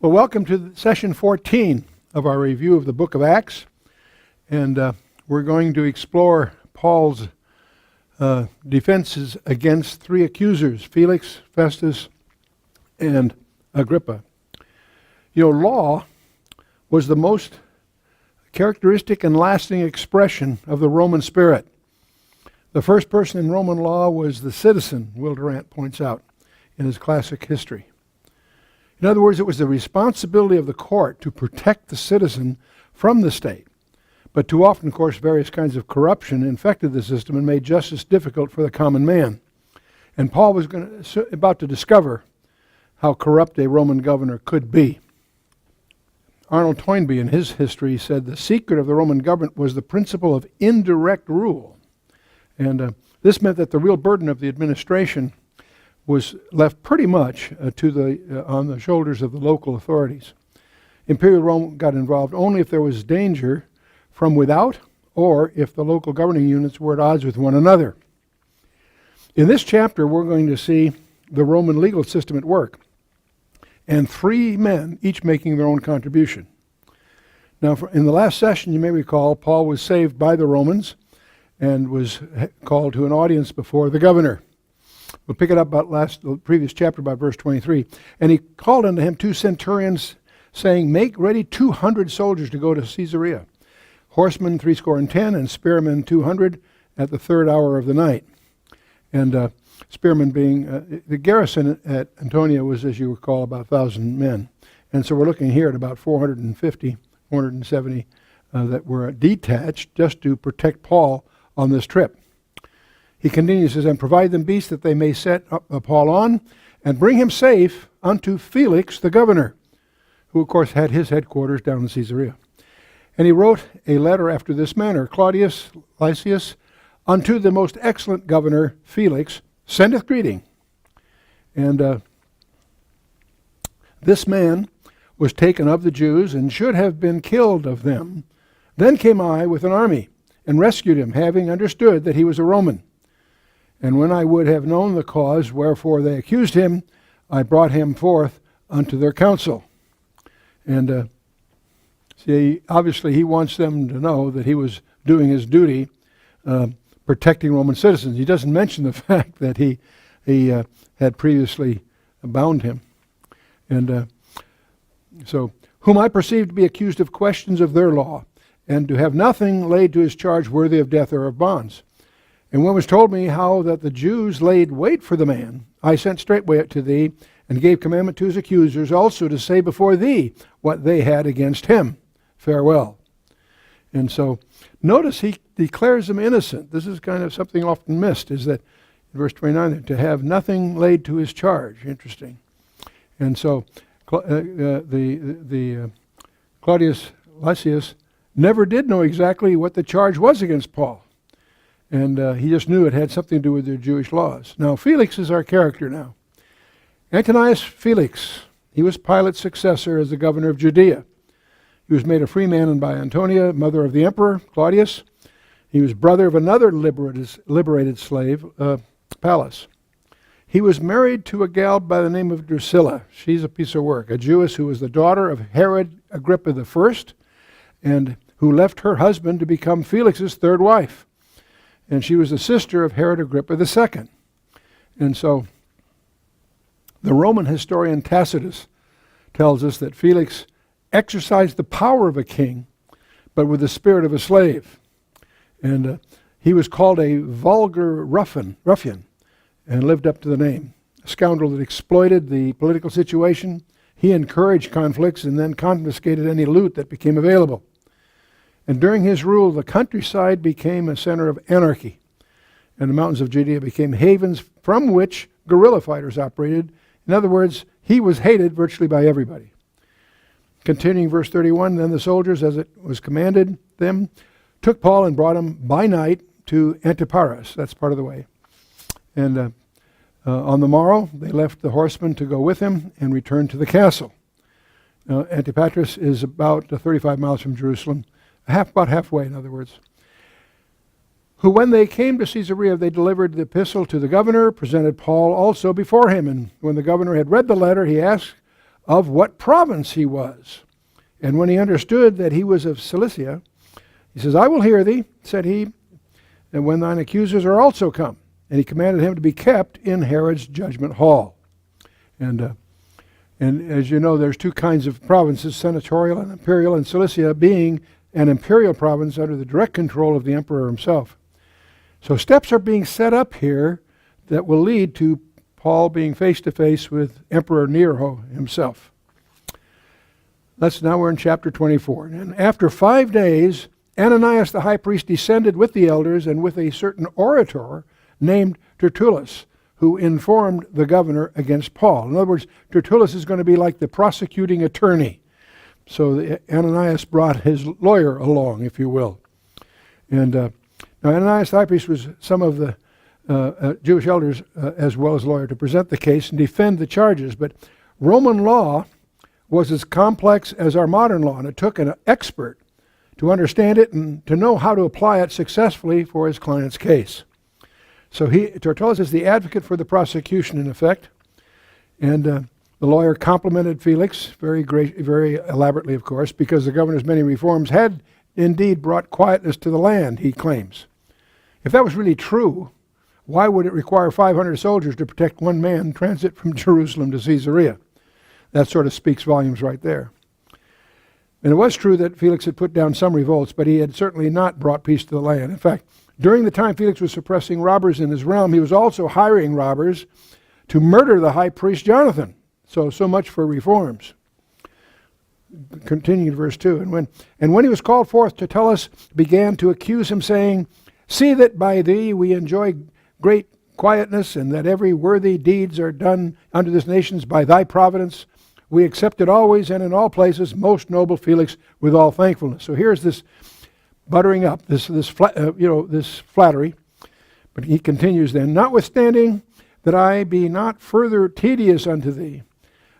Well, welcome to session 14 of our review of the book of Acts. And we're going to explore Paul's defenses against three accusers, Felix, Festus, and Agrippa. You know, law was the most characteristic and lasting expression of the Roman spirit. The first person in Roman law was the citizen, Will Durant points out in his classic history. In other words, it was the responsibility of the court to protect the citizen from the state. But too often, of course, various kinds of corruption infected the system and made justice difficult for the common man. And Paul was about to discover how corrupt a Roman governor could be. Arnold Toynbee, in his history, said the secret of the Roman government was the principle of indirect rule. And this meant that the real burden of the administration was left pretty much on the shoulders of the local authorities. Imperial Rome got involved only if there was danger from without or if the local governing units were at odds with one another. In this chapter, we're going to see the Roman legal system at work, and three men, each making their own contribution. Now, in the last session, you may recall, Paul was saved by the Romans and was called to an audience before the governor. We'll pick it up the previous chapter, about verse 23. And he called unto him 2 centurions, saying, Make ready 200 soldiers to go to Caesarea, horsemen 70, and spearmen 200 at the third hour of the night. And spearmen being, the garrison at Antonia was, as you recall, about 1,000 men. And so we're looking here at about 450, 470 that were detached just to protect Paul on this trip. He continues, says, and provide them beasts that they may set Paul on, and bring him safe unto Felix the governor, who of course had his headquarters down in Caesarea. And he wrote a letter after this manner, Claudius Lysias, unto the most excellent governor Felix, sendeth greeting. And this man was taken of the Jews, and should have been killed of them. Then came I with an army, and rescued him, having understood that he was a Roman. And when I would have known the cause wherefore they accused him, I brought him forth unto their council. And see, obviously he wants them to know that he was doing his duty, protecting Roman citizens. He doesn't mention the fact that he had previously bound him. And so, whom I perceive to be accused of questions of their law, and to have nothing laid to his charge worthy of death or of bonds. And when it was told me how that the Jews laid wait for the man, I sent straightway to thee, and gave commandment to his accusers also to say before thee what they had against him. Farewell. And so, notice he declares them innocent. This is kind of something often missed, is that in verse 29, to have nothing laid to his charge. Interesting. And so, Claudius Lysias never did know exactly what the charge was against Paul. And he just knew it had something to do with their Jewish laws. Now, Felix is our character now. Antonius Felix, he was Pilate's successor as the governor of Judea. He was made a free man by Antonia, mother of the emperor, Claudius. He was brother of another liberated slave, Pallas. He was married to a gal by the name of Drusilla. She's a piece of work, a Jewess who was the daughter of Herod Agrippa I, and who left her husband to become Felix's third wife. And she was the sister of Herod Agrippa II. And so the Roman historian Tacitus tells us that Felix exercised the power of a king, but with the spirit of a slave. And he was called a vulgar ruffian and lived up to the name. A scoundrel that exploited the political situation. He encouraged conflicts and then confiscated any loot that became available. And during his rule, the countryside became a center of anarchy, and the mountains of Judea became havens from which guerrilla fighters operated. In other words, he was hated virtually by everybody. Continuing verse 31, then the soldiers, as it was commanded them, took Paul and brought him by night to Antiparis. That's part of the way. And on the morrow, they left the horsemen to go with him and returned to the castle. Now, Antipatris is about 35 miles from Jerusalem. About halfway, in other words. Who, when they came to Caesarea, they delivered the epistle to the governor, presented Paul also before him. And when the governor had read the letter, he asked of what province he was. And when he understood that he was of Cilicia, he says, I will hear thee, said he, and when thine accusers are also come. And he commanded him to be kept in Herod's judgment hall. And as you know, there's two kinds of provinces, senatorial and imperial, and Cilicia being an imperial province under the direct control of the emperor himself. So steps are being set up here that will lead to Paul being face-to-face with Emperor Nero himself. Now we're in chapter 24. And after 5 days, Ananias the high priest descended with the elders and with a certain orator named Tertullus, who informed the governor against Paul. In other words, Tertullus is going to be like the prosecuting attorney. So Ananias brought his lawyer along, if you will. And now Ananias the high priest was some of the Jewish elders as well as lawyer to present the case and defend the charges. But Roman law was as complex as our modern law, and it took an expert to understand it and to know how to apply it successfully for his client's case. So Tertullus is the advocate for the prosecution, in effect, and the lawyer complimented Felix very elaborately, of course, because the governor's many reforms had indeed brought quietness to the land, he claims. If that was really true, why would it require 500 soldiers to protect one man in transit from Jerusalem to Caesarea? That sort of speaks volumes right there. And it was true that Felix had put down some revolts, but he had certainly not brought peace to the land. In fact, during the time Felix was suppressing robbers in his realm, he was also hiring robbers to murder the high priest Jonathan. So much for reforms. Continuing verse 2. And when he was called forth, Tertullus began to accuse him, saying, See that by thee we enjoy great quietness, and that every worthy deeds are done unto this nations by thy providence. We accept it always and in all places, most noble Felix, with all thankfulness. So here's this buttering up, this flattery. But he continues then, Notwithstanding that I be not further tedious unto thee,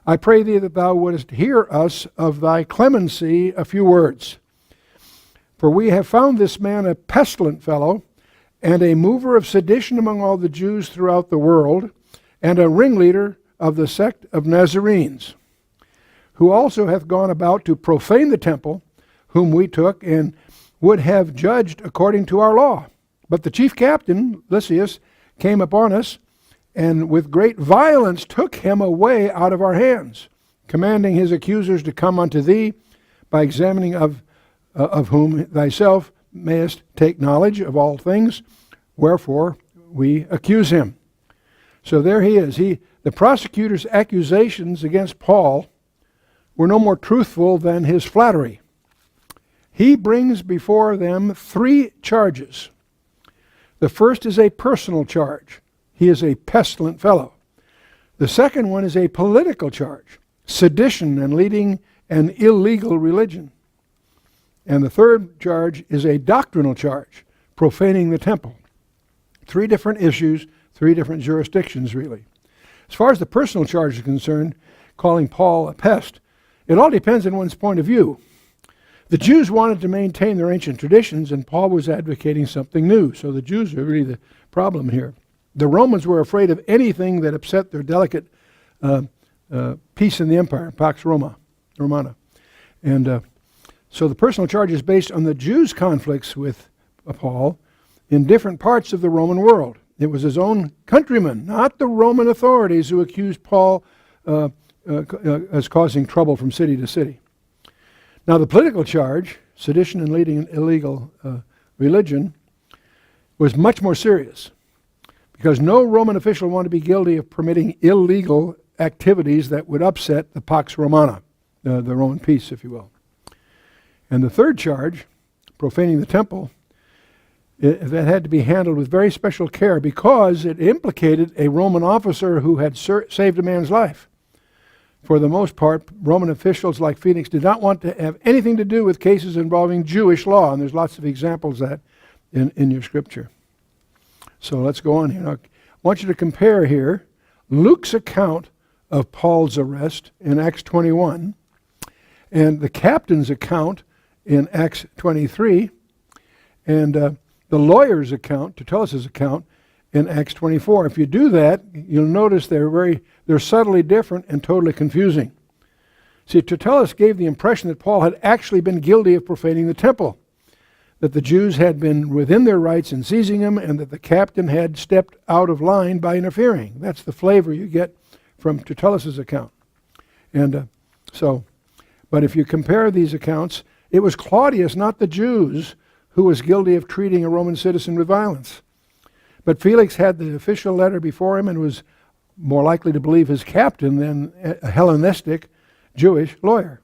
I pray thee that thou wouldest hear us of thy clemency a few words. For we have found this man a pestilent fellow, and a mover of sedition among all the Jews throughout the world, and a ringleader of the sect of Nazarenes, who also hath gone about to profane the temple, whom we took, and would have judged according to our law. But the chief captain, Lysias, came upon us, and with great violence took him away out of our hands, commanding his accusers to come unto thee, by examining of whom thyself mayest take knowledge of all things, wherefore we accuse him. So there he is. The prosecutor's accusations against Paul were no more truthful than his flattery. He brings before them 3 charges. The first is a personal charge. He is a pestilent fellow. The second one is a political charge, sedition and leading an illegal religion. And the third charge is a doctrinal charge, profaning the temple. 3 different issues, 3 different jurisdictions, really. As far as the personal charge is concerned, calling Paul a pest, it all depends on one's point of view. The Jews wanted to maintain their ancient traditions, and Paul was advocating something new. So the Jews are really the problem here. The Romans were afraid of anything that upset their delicate peace in the empire, Pax Romana. And so the personal charge is based on the Jews' conflicts with Paul in different parts of the Roman world. It was his own countrymen, not the Roman authorities, who accused Paul as causing trouble from city to city. Now the political charge, sedition and leading an illegal religion, was much more serious, because no Roman official wanted to be guilty of permitting illegal activities that would upset the Pax Romana, the Roman peace, if you will. And the third charge, profaning the temple, that had to be handled with very special care, because it implicated a Roman officer who had saved a man's life. For the most part, Roman officials like Felix did not want to have anything to do with cases involving Jewish law, and there's lots of examples of that in your scripture. So let's go on here. Now, I want you to compare here Luke's account of Paul's arrest in Acts 21 and the captain's account in Acts 23, and the lawyer's account, Tertullus' account, in Acts 24. If you do that, you'll notice they're subtly different and totally confusing. See, Tertullus gave the impression that Paul had actually been guilty of profaning the temple, that the Jews had been within their rights in seizing him, and that the captain had stepped out of line by interfering. That's the flavor you get from Tertullus's account. And but if you compare these accounts, it was Claudius, not the Jews, who was guilty of treating a Roman citizen with violence. But Felix had the official letter before him and was more likely to believe his captain than a Hellenistic Jewish lawyer.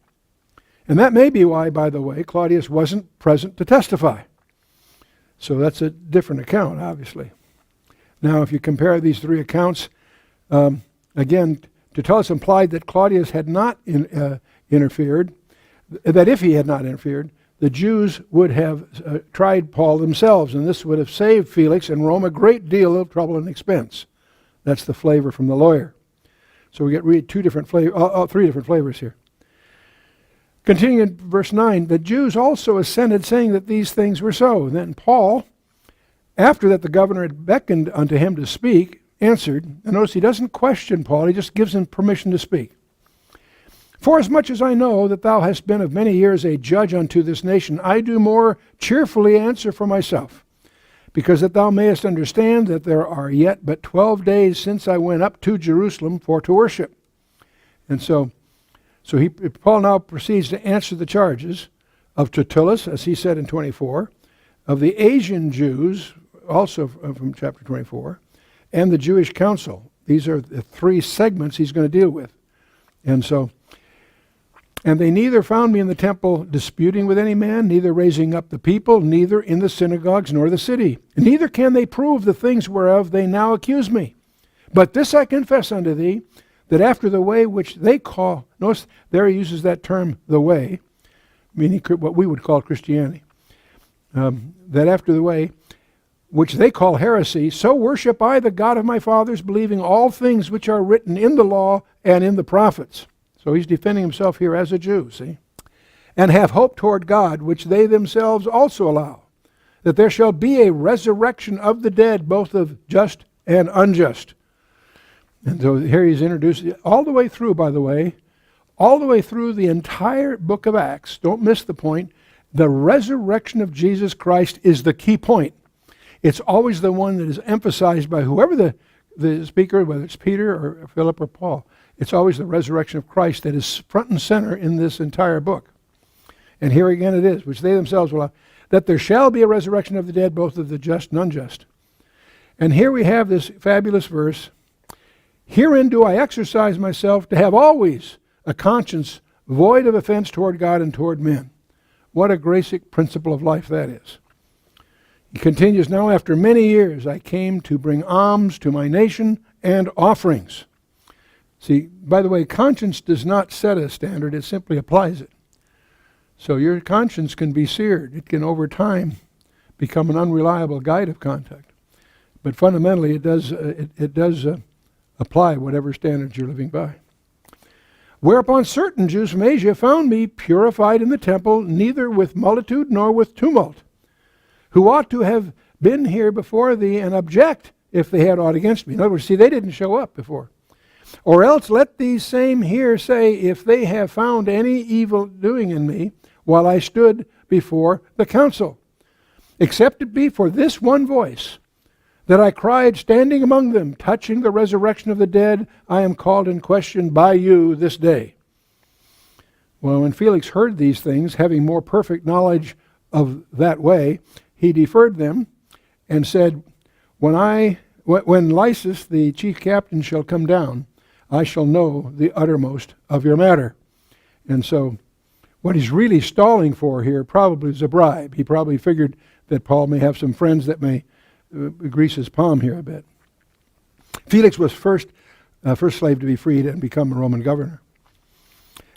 And that may be why, by the way, Claudius wasn't present to testify. So that's a different account, obviously. Now, if you compare these three accounts, again, Tertullus implied that Claudius had not interfered, that if he had not interfered, the Jews would have tried Paul themselves, and this would have saved Felix and Rome a great deal of trouble and expense. That's the flavor from the lawyer. So we get three different flavors here. Continuing in verse 9, the Jews also assented, saying that these things were so. And then Paul, after that the governor had beckoned unto him to speak, answered, and notice he doesn't question Paul, he just gives him permission to speak. Forasmuch as I know that thou hast been of many years a judge unto this nation, I do more cheerfully answer for myself, because that thou mayest understand that there are yet but 12 days since I went up to Jerusalem for to worship. And so Paul now proceeds to answer the charges of Tertullus, as he said in 24, of the Asian Jews, also from chapter 24, and the Jewish council. These are the three segments he's going to deal with. And they neither found me in the temple disputing with any man, neither raising up the people, neither in the synagogues nor the city. Neither can they prove the things whereof they now accuse me. But this I confess unto thee, that after the way which they call, notice there he uses that term, the way, meaning what we would call Christianity, that after the way which they call heresy, so worship I the God of my fathers, believing all things which are written in the law and in the prophets. So he's defending himself here as a Jew, see? And have hope toward God, which they themselves also allow, that there shall be a resurrection of the dead, both of just and unjust. And so here he's introduced, all the way through, by the way, all the way through the entire book of Acts, don't miss the point, the resurrection of Jesus Christ is the key point. It's always the one that is emphasized by whoever the speaker, whether it's Peter or Philip or Paul. It's always the resurrection of Christ that is front and center in this entire book. And here again it is, which they themselves will have, that there shall be a resurrection of the dead, both of the just and unjust. And here we have this fabulous verse, herein do I exercise myself to have always a conscience void of offense toward God and toward men. What a basic principle of life that is. He continues, now after many years I came to bring alms to my nation and offerings. See, by the way, conscience does not set a standard, it simply applies it. So your conscience can be seared. It can, over time, become an unreliable guide of conduct. But fundamentally, it does apply whatever standards you're living by. Whereupon certain Jews from Asia found me purified in the temple, neither with multitude nor with tumult, who ought to have been here before thee and object if they had aught against me. In other words, see, they didn't show up before. Or else let these same here say, if they have found any evil doing in me, while I stood before the council, except it be for this one voice, that I cried standing among them, touching the resurrection of the dead, I am called in question by you this day. Well, when Felix heard these things, having more perfect knowledge of that way, he deferred them and said, when Lysis, the chief captain, shall come down, I shall know the uttermost of your matter. And so what he's really stalling for here probably is a bribe. He probably figured that Paul may have some friends that may grease his palm here a bit. Felix was first slave to be freed and become a Roman governor.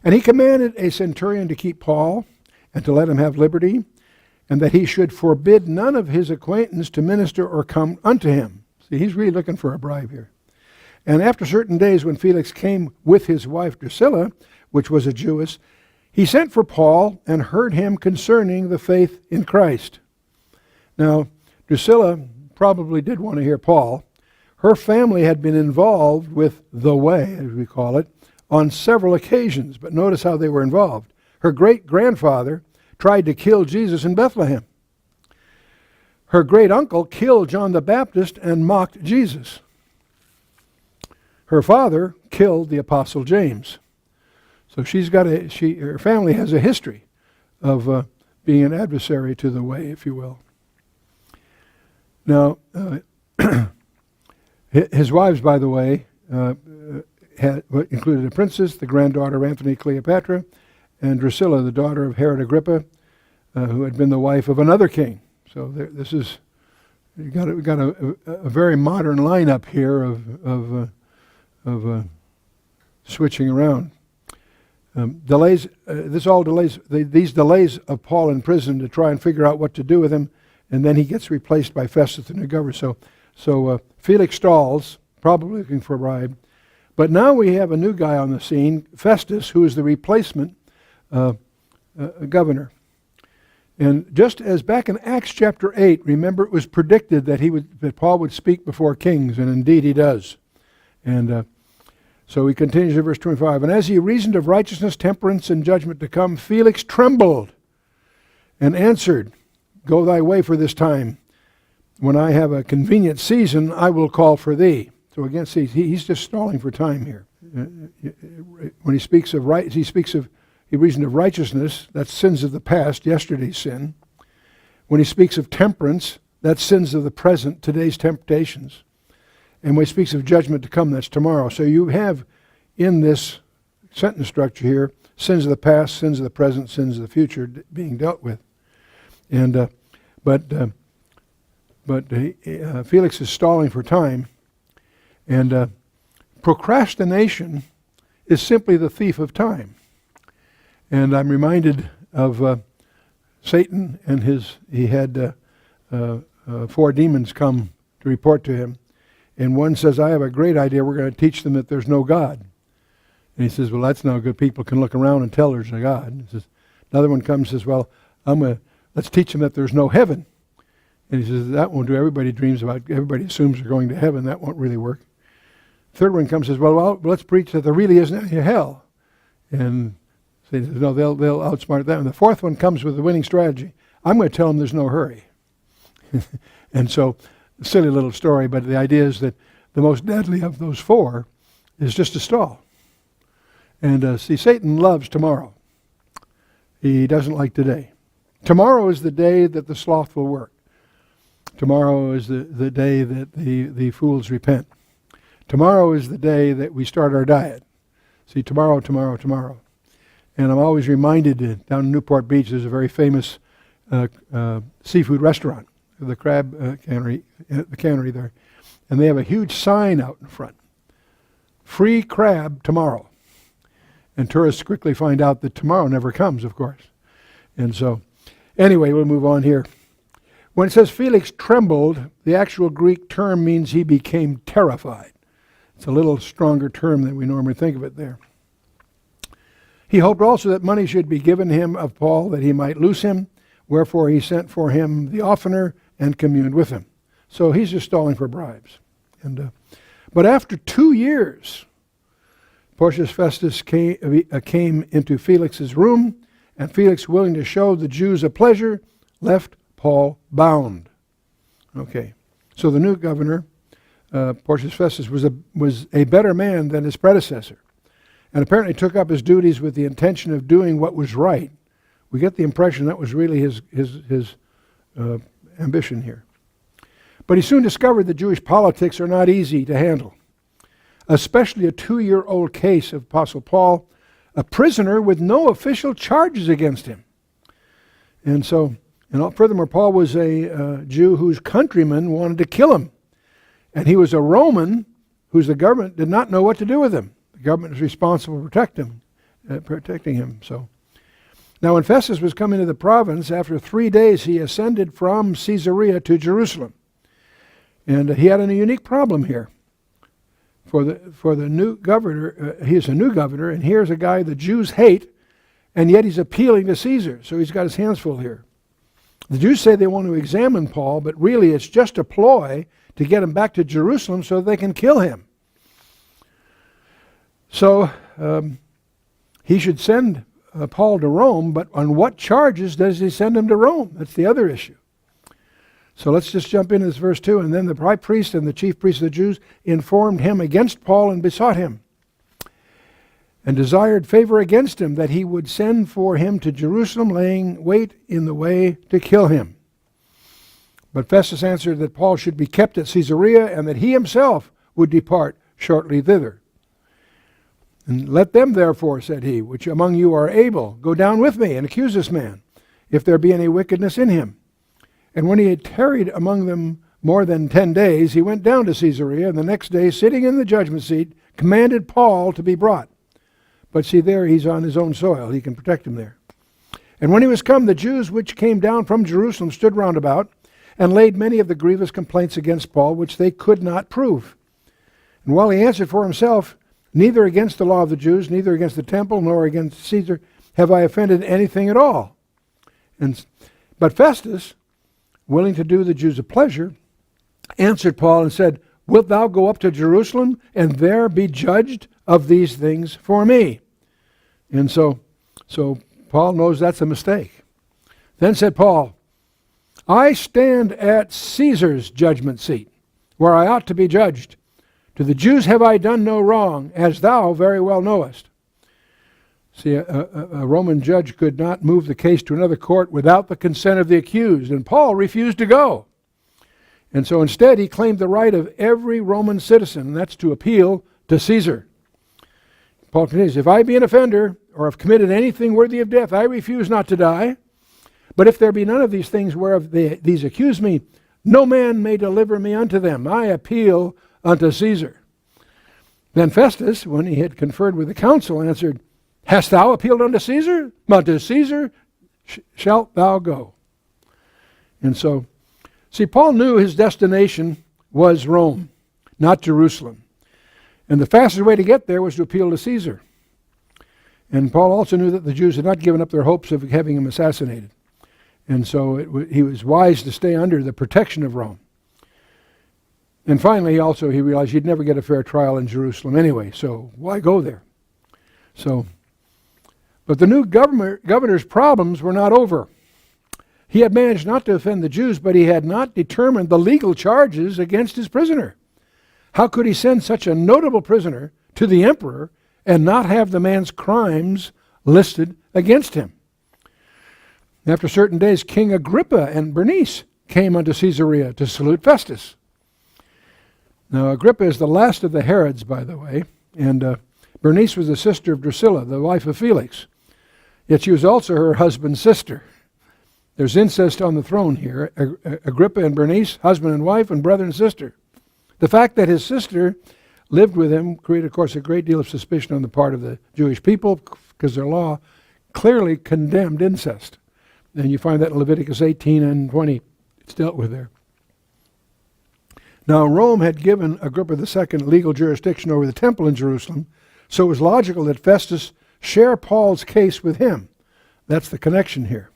And he commanded a centurion to keep Paul and to let him have liberty, and that he should forbid none of his acquaintance to minister or come unto him. See, he's really looking for a bribe here. And after certain days, when Felix came with his wife Drusilla, which was a Jewess, he sent for Paul and heard him concerning the faith in Christ. Now, Drusilla probably did want to hear Paul. Her family had been involved with the way, as we call it, on several occasions, but notice how they were involved. Her great-grandfather tried to kill Jesus in Bethlehem. Her great-uncle killed John the Baptist and mocked Jesus. Her father killed the Apostle James. So her family has a history of being an adversary to the way, if you will. Now, his wives, by the way, included a princess, the granddaughter of Antony Cleopatra, and Drusilla, the daughter of Herod Agrippa, who had been the wife of another king. So we got a very modern lineup here of switching around. Delays. These delays of Paul in prison to try and figure out what to do with him, and then he gets replaced by Festus, the new governor. So Felix stalls, probably looking for a bribe. But now we have a new guy on the scene, Festus, who is the replacement governor. And just as back in Acts chapter 8, remember it was predicted that Paul would speak before kings, and indeed he does. And so he continues in verse 25. And as he reasoned of righteousness, temperance, and judgment to come, Felix trembled and answered, Go thy way for this time. When I have a convenient season, I will call for thee. So again, see, he's just stalling for time here. When he speaks of he reasoned of righteousness, that's sins of the past, yesterday's sin. When he speaks of temperance, that's sins of the present, today's temptations. And when he speaks of judgment to come, that's tomorrow. So you have in this sentence structure here, sins of the past, sins of the present, sins of the future being dealt with. And but Felix is stalling for time. And procrastination is simply the thief of time. And I'm reminded of Satan and he had 4 demons come to report to him. And one says, I have a great idea. We're going to teach them that there's no God. And he says, well, that's no good. People can look around and tell there's a God. He says, another one comes and says, well, let's teach them that there's no heaven. And he says, that won't do. Everybody assumes they're going to heaven. That won't really work. Third one comes and says, well, let's preach that there really isn't any hell. And so he says, no, they'll outsmart that. And the fourth one comes with the winning strategy. I'm going to tell them there's no hurry. And so, silly little story, but the idea is that the most deadly of those 4 is just a stall. And see, Satan loves tomorrow. He doesn't like today. Tomorrow is the day that the sloth will work. Tomorrow is the day that the fools repent. Tomorrow is the day that we start our diet. See, tomorrow. And I'm always reminded down in Newport Beach, there's a very famous seafood restaurant, the crab cannery there. And they have a huge sign out in front. Free crab tomorrow. And tourists quickly find out that tomorrow never comes, of course. And so, anyway, we'll move on here. When it says Felix trembled, the actual Greek term means he became terrified. It's a little stronger term than we normally think of it there. He hoped also that money should be given him of Paul that he might loose him, wherefore he sent for him the oftener and communed with him. So he's just stalling for bribes. But after 2 years, Porcius Festus came into Felix's room, and Felix, willing to show the Jews a pleasure, left Paul bound. Okay, so the new governor, Porcius Festus, was a better man than his predecessor, and apparently took up his duties with the intention of doing what was right. We get the impression that was really his ambition here. But he soon discovered that Jewish politics are not easy to handle, especially a 2-year-old case of Apostle Paul, a prisoner with no official charges against him. And so, furthermore, Paul was a Jew whose countrymen wanted to kill him. And he was a Roman whose the government did not know what to do with him. The government was responsible for protecting him. So, now when Festus was coming to the province, after 3 days he ascended from Caesarea to Jerusalem. And he had a unique problem here. For the new governor, he is a new governor, and here's a guy the Jews hate, and yet he's appealing to Caesar. So he's got his hands full here. The Jews say they want to examine Paul, but really it's just a ploy to get him back to Jerusalem so they can kill him. So he should send Paul to Rome, but on what charges does he send him to Rome? That's the other issue. So let's just jump into this verse 2. And then the high priest and the chief priests of the Jews informed him against Paul and besought him, and desired favor against him, that he would send for him to Jerusalem, laying wait in the way to kill him. But Festus answered that Paul should be kept at Caesarea, and that he himself would depart shortly thither. And let them therefore, said he, which among you are able, go down with me and accuse this man, if there be any wickedness in him. And when he had tarried among them more than 10 days, he went down to Caesarea, and the next day, sitting in the judgment seat, commanded Paul to be brought. But see, there he's on his own soil. He can protect him there. And when he was come, the Jews which came down from Jerusalem stood round about, and laid many of the grievous complaints against Paul, which they could not prove. And while he answered for himself, neither against the law of the Jews, neither against the temple, nor against Caesar, have I offended anything at all. But Festus, willing to do the Jews a pleasure, answered Paul and said, wilt thou go up to Jerusalem, and there be judged of these things for me? And so Paul knows that's a mistake. Then said Paul, I stand at Caesar's judgment seat, where I ought to be judged. To the Jews have I done no wrong, as thou very well knowest. See, a Roman judge could not move the case to another court without the consent of the accused, and Paul refused to go. And so instead he claimed the right of every Roman citizen, and that's to appeal to Caesar. Paul continues, if I be an offender, or have committed anything worthy of death, I refuse not to die. But if there be none of these things whereof these accuse me, no man may deliver me unto them. I appeal unto Caesar. Then Festus, when he had conferred with the council, answered, hast thou appealed unto Caesar? Unto Caesar shalt thou go. And so, see, Paul knew his destination was Rome, not Jerusalem. And the fastest way to get there was to appeal to Caesar. And Paul also knew that the Jews had not given up their hopes of having him assassinated. And so he was wise to stay under the protection of Rome. And finally, he realized he'd never get a fair trial in Jerusalem anyway, so why go there? But the new governor's problems were not over. He had managed not to offend the Jews, but he had not determined the legal charges against his prisoner. How could he send such a notable prisoner to the emperor and not have the man's crimes listed against him? After certain days, King Agrippa and Bernice came unto Caesarea to salute Festus. Now, Agrippa is the last of the Herods, by the way, and Bernice was the sister of Drusilla, the wife of Felix. Yet she was also her husband's sister. There's incest on the throne here. Agrippa and Bernice, husband and wife, and brother and sister. The fact that his sister lived with him created, of course, a great deal of suspicion on the part of the Jewish people, because their law clearly condemned incest. And you find that in Leviticus 18 and 20. It's dealt with there. Now, Rome had given Agrippa II legal jurisdiction over the temple in Jerusalem, so it was logical that Festus share Paul's case with him. That's the connection here.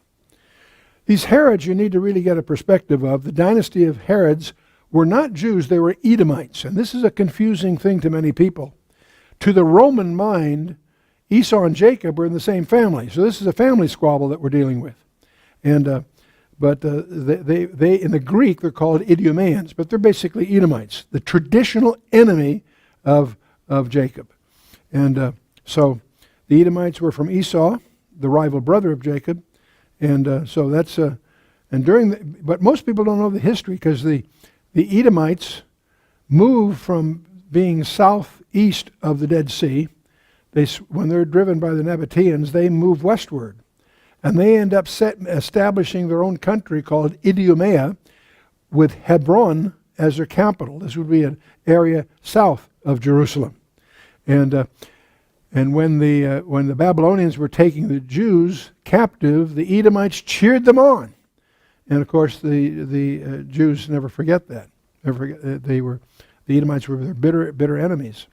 These Herods you need to really get a perspective of. The dynasty of Herods were not Jews, they were Edomites. And this is a confusing thing to many people. To the Roman mind, Esau and Jacob were in the same family. So this is a family squabble that we're dealing with. And but they in the Greek they're called Idumeans, but they're basically Edomites, the traditional enemy of Jacob. And so the Edomites were from Esau, the rival brother of Jacob, and so that's but most people don't know the history, because the Edomites moved from being southeast of the Dead Sea. When they're driven by the Nabateans, they move westward. And they end up establishing their own country called Idumea, with Hebron as their capital. This would be an area south of Jerusalem. And when the Babylonians were taking the Jews captive, the Edomites cheered them on. And of course, the Jews never forget that. The Edomites were their bitter enemies.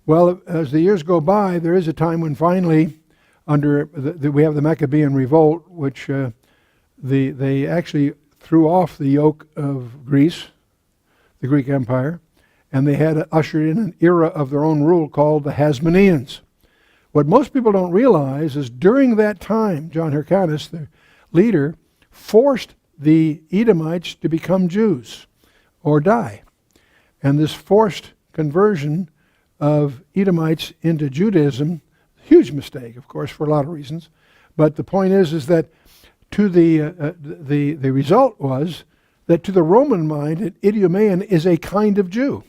Well, as the years go by, there is a time when finally, we have the Maccabean revolt, which they actually threw off the yoke of Greece, the Greek Empire, and they had ushered in an era of their own rule called the Hasmoneans. What most people don't realize is during that time, John Hyrcanus, the leader, forced the Edomites to become Jews or die. And this forced conversion of Edomites into Judaism, huge mistake, of course, for a lot of reasons. But the point is that to the result was that to the Roman mind, an Idumean is a kind of Jew.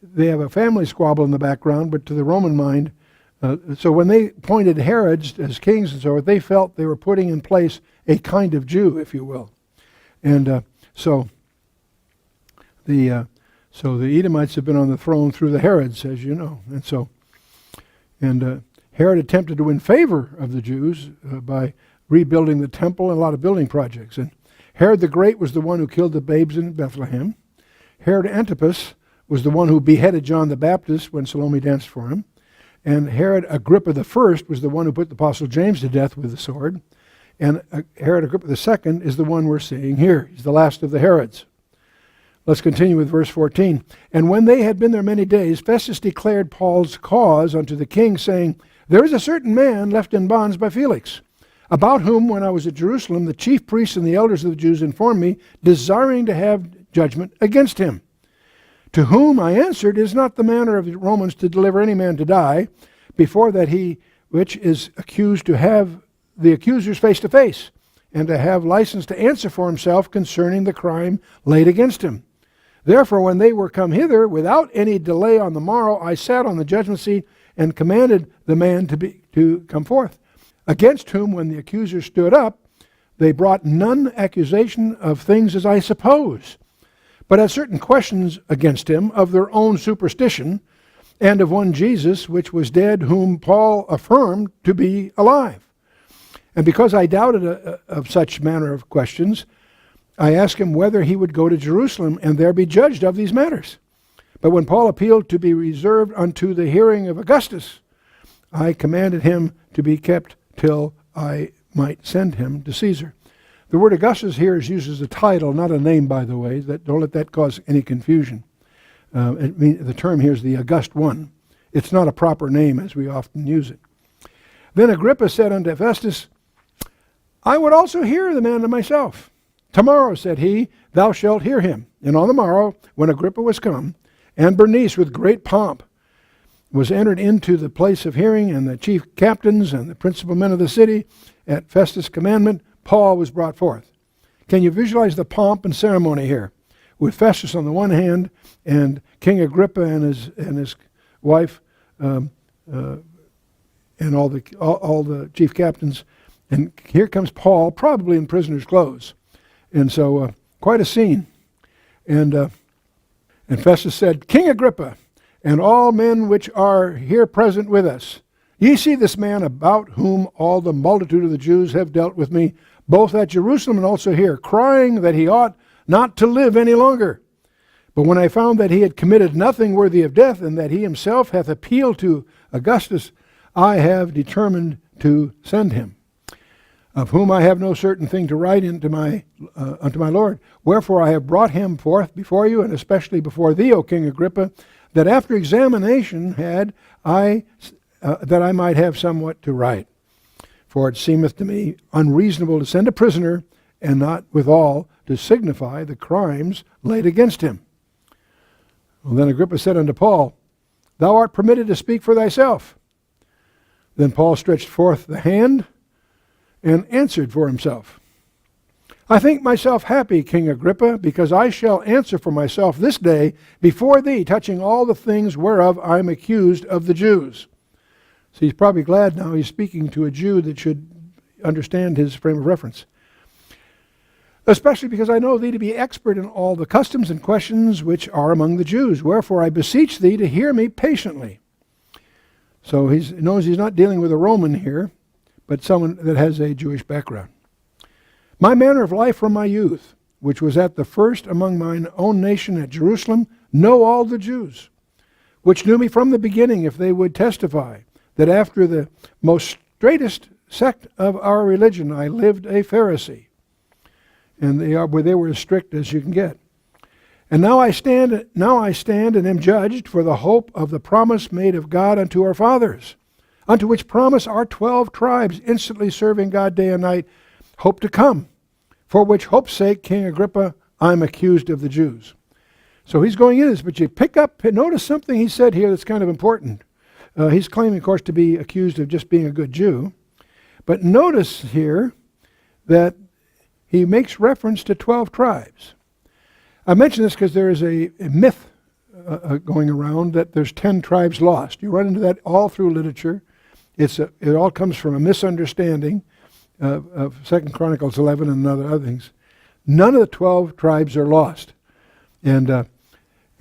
They have a family squabble in the background, but to the Roman mind, so when they appointed Herods as kings and so forth, they felt they were putting in place a kind of Jew, if you will. And so the Edomites have been on the throne through the Herods, as you know. And Herod attempted to win favor of the Jews by rebuilding the temple and a lot of building projects. And Herod the Great was the one who killed the babes in Bethlehem. Herod Antipas was the one who beheaded John the Baptist when Salome danced for him. And Herod Agrippa I was the one who put the Apostle James to death with the sword. And Herod Agrippa II is the one we're seeing here. He's the last of the Herods. Let's continue with verse 14. And when they had been there many days, Festus declared Paul's cause unto the king, saying, There is a certain man left in bonds by Felix, about whom, when I was at Jerusalem, the chief priests and the elders of the Jews informed me, desiring to have judgment against him. To whom I answered, It is not the manner of the Romans to deliver any man to die, before that he which is accused to have the accusers face to face, and to have license to answer for himself concerning the crime laid against him. Therefore, when they were come hither, without any delay on the morrow, I sat on the judgment seat and commanded the man to come forth. Against whom, when the accusers stood up, they brought none accusation of things as I suppose, but had certain questions against him of their own superstition, and of one Jesus, which was dead, whom Paul affirmed to be alive. And because I doubted of such manner of questions, I asked him whether he would go to Jerusalem and there be judged of these matters. But when Paul appealed to be reserved unto the hearing of Augustus, I commanded him to be kept till I might send him to Caesar. The word Augustus here is used as a title, not a name, by the way. Don't let that cause any confusion. The term here is the August One. It's not a proper name as we often use it. Then Agrippa said unto Festus, I would also hear the man myself. Tomorrow, said he, thou shalt hear him. And on the morrow, when Agrippa was come, and Bernice with great pomp was entered into the place of hearing, and the chief captains and the principal men of the city, at Festus' commandment, Paul was brought forth. Can you visualize the pomp and ceremony here? With Festus on the one hand, and King Agrippa and his wife, and all the chief captains, and here comes Paul, probably in prisoner's clothes, and so quite a scene. And Festus said, King Agrippa, and all men which are here present with us, ye see this man about whom all the multitude of the Jews have dealt with me, both at Jerusalem and also here, crying that he ought not to live any longer. But when I found that he had committed nothing worthy of death, and that he himself hath appealed to Augustus, I have determined to send him, of whom I have no certain thing to write unto my Lord. Wherefore I have brought him forth before you, and especially before thee, O King Agrippa, that after examination that I might have somewhat to write. For it seemeth to me unreasonable to send a prisoner, and not withal to signify the crimes laid against him. Well, then Agrippa said unto Paul, Thou art permitted to speak for thyself. Then Paul stretched forth the hand and answered for himself. I think myself happy, King Agrippa, because I shall answer for myself this day before thee, touching all the things whereof I am accused of the Jews. So he's probably glad now he's speaking to a Jew that should understand his frame of reference. Especially because I know thee to be expert in all the customs and questions which are among the Jews. Wherefore I beseech thee to hear me patiently. So he knows he's not dealing with a Roman here, but someone that has a Jewish background. My manner of life from my youth, which was at the first among mine own nation at Jerusalem, know all the Jews, which knew me from the beginning, if they would testify, that after the most straightest sect of our religion I lived a Pharisee. And they were as strict as you can get. And now I stand and am judged for the hope of the promise made of God unto our fathers, unto which promise our 12 tribes, instantly serving God day and night, hope to come, for which hope's sake, King Agrippa, I'm accused of the Jews. So he's going in this, but you notice something he said here that's kind of important. He's claiming, of course, to be accused of just being a good Jew. But notice here that he makes reference to 12 tribes. I mention this because there is a myth going around that there's 10 tribes lost. You run into that all through literature. It all comes from a misunderstanding of 2 Chronicles 11 and other things. None of the 12 tribes are lost. And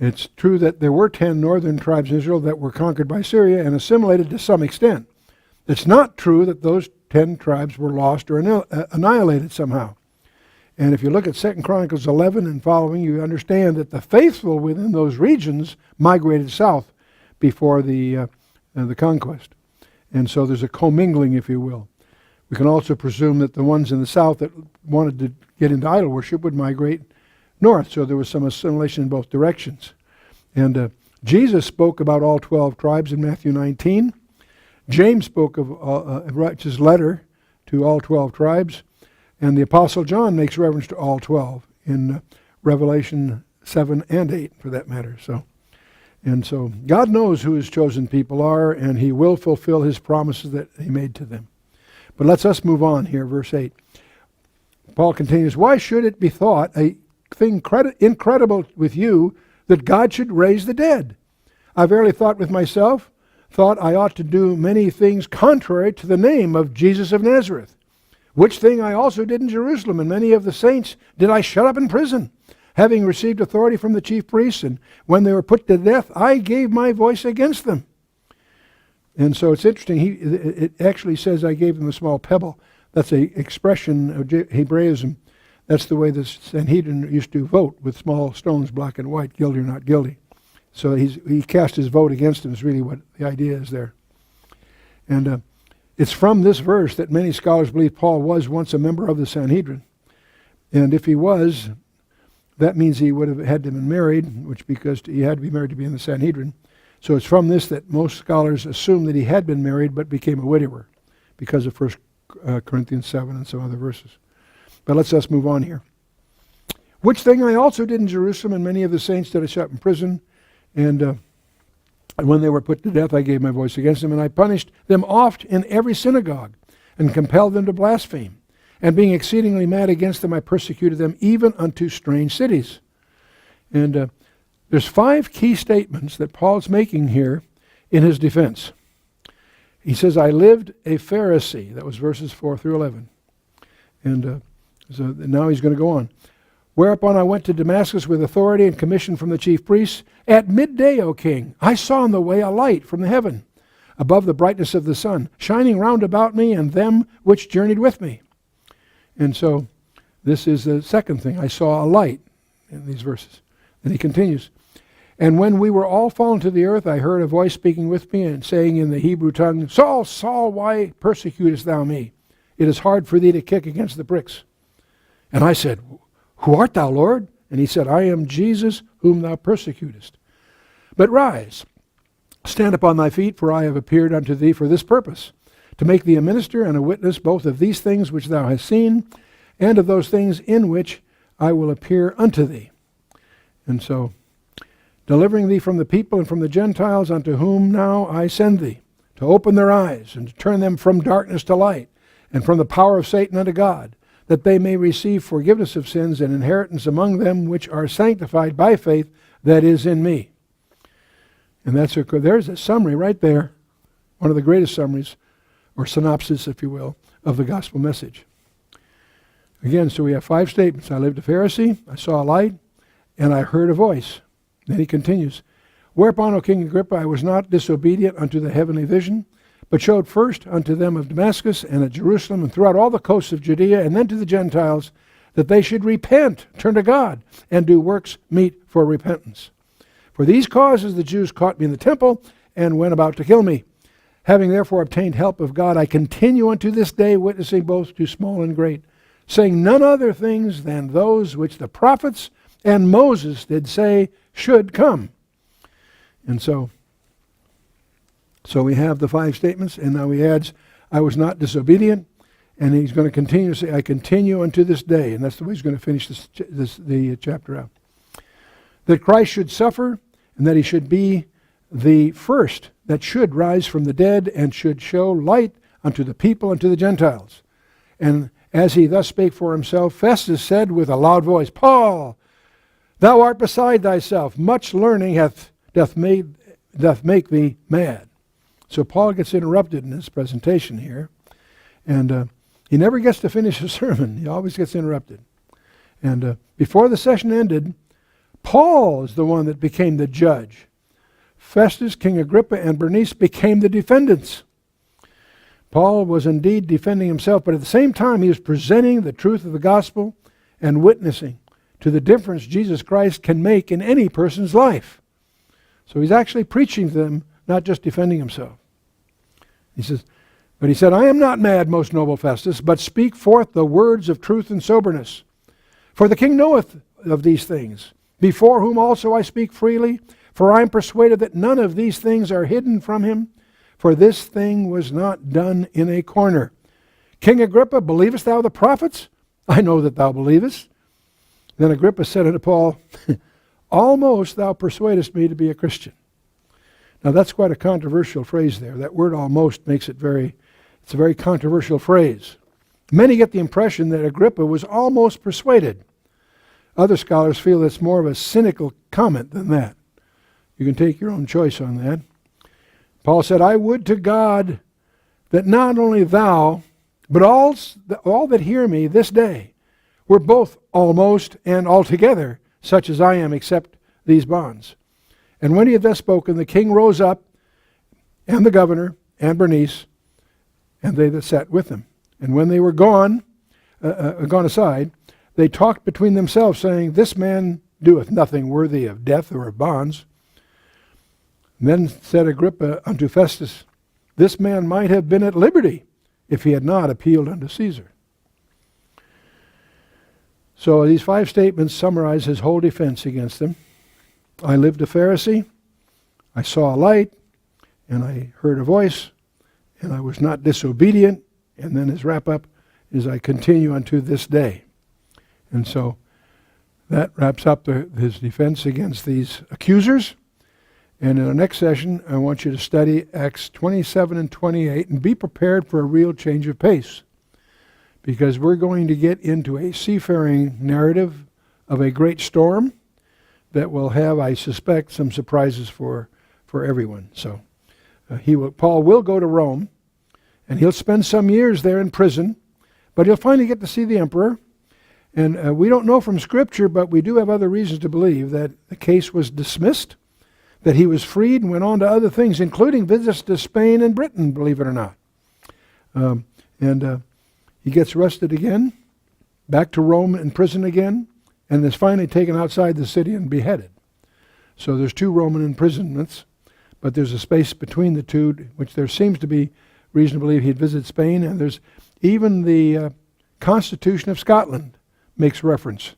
it's true that there were 10 northern tribes in Israel that were conquered by Syria and assimilated to some extent. It's not true that those 10 tribes were lost or annihilated somehow. And if you look at 2 Chronicles 11 and following, you understand that the faithful within those regions migrated south before the conquest. And so there's a commingling, if you will. We can also presume that the ones in the south that wanted to get into idol worship would migrate north, so there was some assimilation in both directions. And Jesus spoke about all 12 tribes in Matthew 19. James spoke of his letter to all 12 tribes. And the Apostle John makes reference to all 12 in Revelation 7 and 8, for that matter. So God knows who his chosen people are, and he will fulfill his promises that he made to them. But let's us move on here, verse 8. Paul continues, why should it be thought a thing incredible with you that God should raise the dead? I verily thought I ought to do many things contrary to the name of Jesus of Nazareth. Which thing I also did in Jerusalem, and many of the saints did I shut up in prison, having received authority from the chief priests, and when they were put to death, I gave my voice against them. And so it's interesting, it actually says I gave them a small pebble. That's an expression of Hebraism. That's the way the Sanhedrin used to vote, with small stones, black and white, guilty or not guilty. So he cast his vote against them is really what the idea is there. And it's from this verse that many scholars believe Paul was once a member of the Sanhedrin. And if he was, that means he would have had to have been married, because he had to be married to be in the Sanhedrin. So it's from this that most scholars assume that he had been married but became a widower because of 1 Corinthians 7 and some other verses. But let's move on here. Which thing I also did in Jerusalem, and many of the saints did I shut in prison, and when they were put to death, I gave my voice against them, and I punished them oft in every synagogue, and compelled them to blaspheme. And being exceedingly mad against them, I persecuted them even unto strange cities. And there's 5 key statements that Paul's making here in his defense. He says, I lived a Pharisee. That was verses 4 through 11. And so now he's going to go on. Whereupon I went to Damascus with authority and commission from the chief priests. At midday, O king, I saw in the way a light from the heaven, above the brightness of the sun, shining round about me and them which journeyed with me. And so this is the second thing. I saw a light in these verses. And he continues. And when we were all fallen to the earth, I heard a voice speaking with me and saying in the Hebrew tongue, Saul, Saul, why persecutest thou me? It is hard for thee to kick against the pricks. And I said, Who art thou, Lord? And he said, I am Jesus whom thou persecutest. But rise, stand upon thy feet, for I have appeared unto thee for this purpose, to make thee a minister and a witness both of these things which thou hast seen, and of those things in which I will appear unto thee. And so, delivering thee from the people and from the Gentiles, unto whom now I send thee, to open their eyes, and to turn them from darkness to light, and from the power of Satan unto God, that they may receive forgiveness of sins and inheritance among them which are sanctified by faith that is in me. And there's a summary right there, one of the greatest summaries, or synopsis, if you will, of the gospel message. Again, so we have 5 statements. I lived a Pharisee, I saw a light, and I heard a voice. Then he continues, Whereupon, O King Agrippa, I was not disobedient unto the heavenly vision, but showed first unto them of Damascus and at Jerusalem and throughout all the coasts of Judea, and then to the Gentiles, that they should repent, turn to God, and do works meet for repentance. For these causes the Jews caught me in the temple, and went about to kill me. Having therefore obtained help of God, I continue unto this day, witnessing both to small and great, saying none other things than those which the prophets and Moses did say should come. And so, So we have the 5 statements, and now he adds, I was not disobedient, and he's going to continue to say, I continue unto this day, and that's the way he's going to finish the chapter out. That Christ should suffer, and that he should be the first that should rise from the dead, and should show light unto the people and to the Gentiles. And as he thus spake for himself, Festus said with a loud voice, Paul, thou art beside thyself. Much learning doth make thee mad. So Paul gets interrupted in his presentation here, and he never gets to finish his sermon. He always gets interrupted. And before the session ended, Paul is the one that became the judge. Festus, King Agrippa, and Bernice became the defendants. Paul was indeed defending himself, but at the same time he was presenting the truth of the gospel and witnessing to the difference Jesus Christ can make in any person's life. So he's actually preaching to them, not just defending himself. He said, I am not mad, most noble Festus, but speak forth the words of truth and soberness. For the king knoweth of these things, before whom also I speak freely, for I am persuaded that none of these things are hidden from him, for this thing was not done in a corner. King Agrippa, believest thou the prophets? I know that thou believest. Then Agrippa said unto Paul, almost thou persuadest me to be a Christian. Now that's quite a controversial phrase there. That word almost makes it it's a very controversial phrase. Many get the impression that Agrippa was almost persuaded. Other scholars feel it's more of a cynical comment than that. You can take your own choice on that. Paul said, I would to God that not only thou, but all that hear me this day were both almost and altogether such as I am, except these bonds. And when he had thus spoken, the king rose up, and the governor, and Bernice, and they that sat with them. And when they were gone aside, they talked between themselves, saying, This man doeth nothing worthy of death or of bonds. Then said Agrippa unto Festus, This man might have been at liberty, if he had not appealed unto Caesar. So these 5 statements summarize his whole defense against them. I lived a Pharisee, I saw a light, and I heard a voice, and I was not disobedient. And then his wrap-up is, I continue unto this day. And so that wraps up his defense against these accusers. And in our next session, I want you to study Acts 27 and 28 and be prepared for a real change of pace, because we're going to get into a seafaring narrative of a great storm that will have, I suspect, some surprises for everyone. So Paul will go to Rome, and he'll spend some years there in prison, but he'll finally get to see the emperor. And we don't know from Scripture, but we do have other reasons to believe that the case was dismissed, that he was freed and went on to other things, including visits to Spain and Britain, believe it or not. He gets arrested again, back to Rome in prison again, and is finally taken outside the city and beheaded. So there's 2 Roman imprisonments, but there's a space between the 2, which there seems to be reason to believe he'd visit Spain, and there's even the Constitution of Scotland makes reference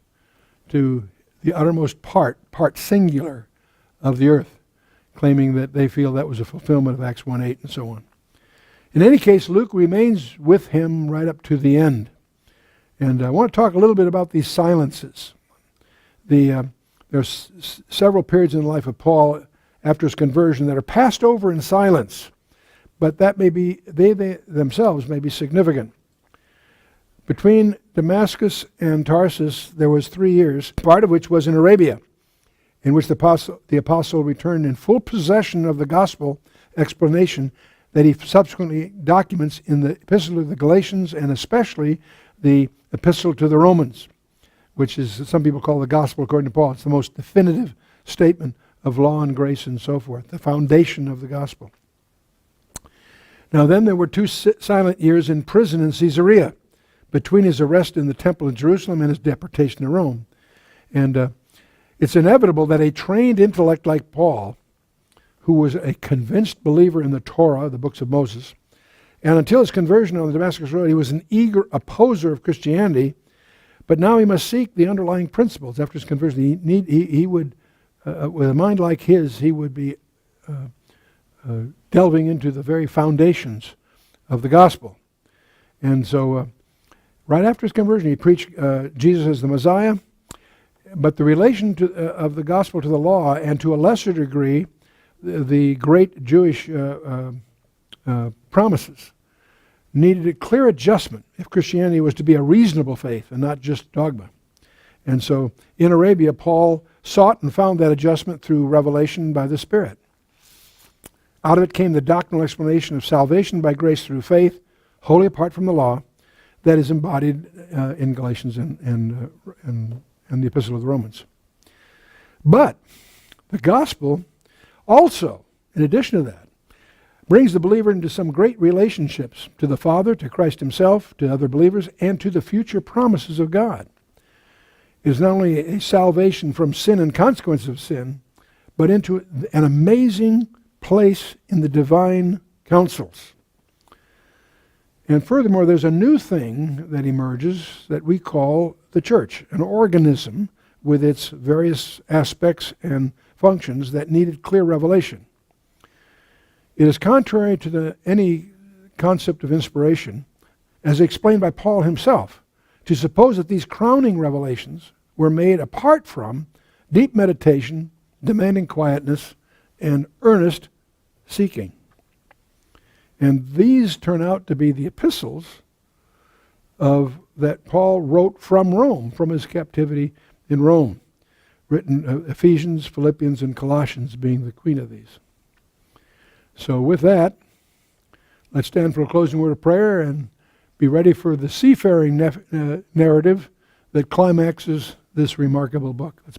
to the uttermost part singular, of the earth, claiming that they feel that was a fulfillment of Acts 1:8 and so on. In any case, Luke remains with him right up to the end. And I want to talk a little bit about these silences. There's several periods in the life of Paul after his conversion that are passed over in silence, but that may be, they themselves may be significant. Between Damascus and Tarsus, there was 3 years, part of which was in Arabia, in which the apostle returned in full possession of the gospel explanation that he subsequently documents in the epistle to the Galatians, and especially the epistle to the Romans, which is, some people call the gospel according to Paul. It's the most definitive statement of law and grace and so forth, the foundation of the gospel. Now then, there were 2 silent years in prison in Caesarea, between his arrest in the temple in Jerusalem and his deportation to Rome. And it's inevitable that a trained intellect like Paul, who was a convinced believer in the Torah, the books of Moses, and until his conversion on the Damascus Road, he was an eager opposer of Christianity, but now he must seek the underlying principles. After his conversion, he would, with a mind like his, he would be delving into the very foundations of the gospel. And so right after his conversion, he preached Jesus as the Messiah, but the relation of the gospel to the law, and to a lesser degree, the great Jewish promises, needed a clear adjustment if Christianity was to be a reasonable faith and not just dogma. And so in Arabia, Paul sought and found that adjustment through revelation by the Spirit. Out of it came the doctrinal explanation of salvation by grace through faith, wholly apart from the law, that is embodied in Galatians and the Epistle of the Romans. But the gospel also, in addition to that, brings the believer into some great relationships to the Father, to Christ himself, to other believers, and to the future promises of God. It is not only a salvation from sin and consequences of sin, but into an amazing place in the divine counsels. And furthermore, there's a new thing that emerges that we call the church, an organism with its various aspects and functions that needed clear revelation. It is contrary to any concept of inspiration, as explained by Paul himself, to suppose that these crowning revelations were made apart from deep meditation, demanding quietness, and earnest seeking. And these turn out to be the epistles that Paul wrote from Rome, from his captivity in Rome, written Ephesians, Philippians, and Colossians being the queen of these. So with that, let's stand for a closing word of prayer and be ready for the seafaring narrative that climaxes this remarkable book. Let's